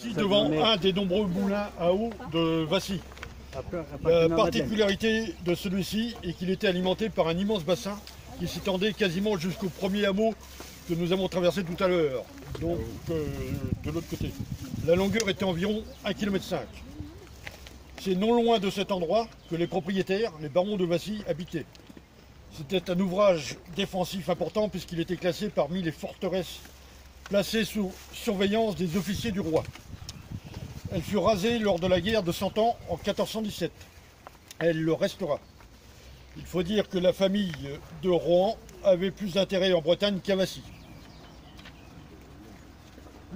Ici devant un des nombreux moulins à eau de Vassy. La particularité de celui-ci est qu'il était alimenté par un immense bassin qui s'étendait quasiment jusqu'au premier hameau que nous avons traversé tout à l'heure, donc de l'autre côté. La longueur était environ 1,5 km. C'est non loin de cet endroit que les propriétaires, les barons de Vassy, habitaient. C'était un ouvrage défensif important puisqu'il était classé parmi les forteresses placées sous surveillance des officiers du roi. Elle fut rasée lors de la guerre de 100 ans en 1417. Elle le restera. Il faut dire que la famille de Rohan avait plus d'intérêt en Bretagne qu'à Vassy.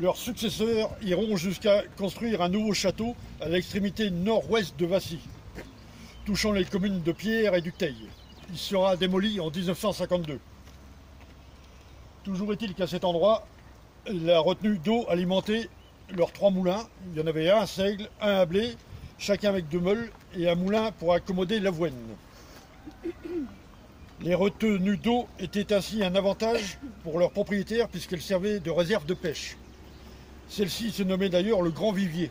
Leurs successeurs iront jusqu'à construire un nouveau château à l'extrémité nord-ouest de Vassy, touchant les communes de Pierre et du Teil. Il sera démoli en 1952. Toujours est-il qu'à cet endroit, la retenue d'eau alimentait leurs 3 moulins. Il y en avait un à seigle, un à blé, chacun avec 2 meules, et un moulin pour accommoder l'avoine. Les retenues d'eau étaient ainsi un avantage pour leurs propriétaires puisqu'elles servaient de réserve de pêche. Celle-ci se nommait d'ailleurs le Grand Vivier.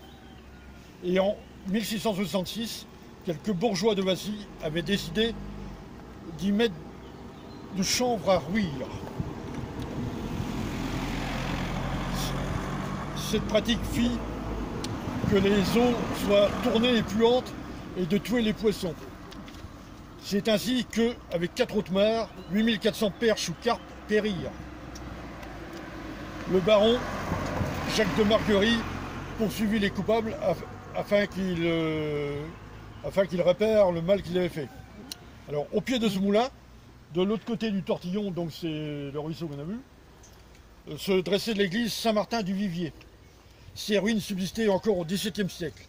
Et en 1666, quelques bourgeois de Vassy avaient décidé d'y mettre du chanvre à rouir. Cette pratique fit que les eaux soient tournées et puantes et de tuer les poissons. C'est ainsi que, avec 4 autres mares, 8400 perches ou carpes périrent. Le baron Jacques de Marguerie poursuivit les coupables afin qu'ils réparent le mal qu'ils avaient fait. Alors, au pied de ce moulin, de l'autre côté du Tortillon, donc c'est le ruisseau qu'on a vu, se dressait l'église Saint-Martin du Vivier. Ces ruines subsistaient encore au XVIIe siècle.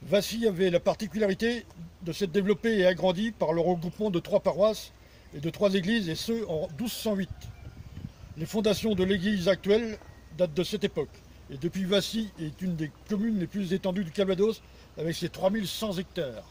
Vassy avait la particularité de s'être développée et agrandie par le regroupement de 3 paroisses et de 3 églises, et ce en 1208. Les fondations de l'église actuelle datent de cette époque. Et depuis, Vassy est une des communes les plus étendues du Calvados, avec ses 3100 hectares.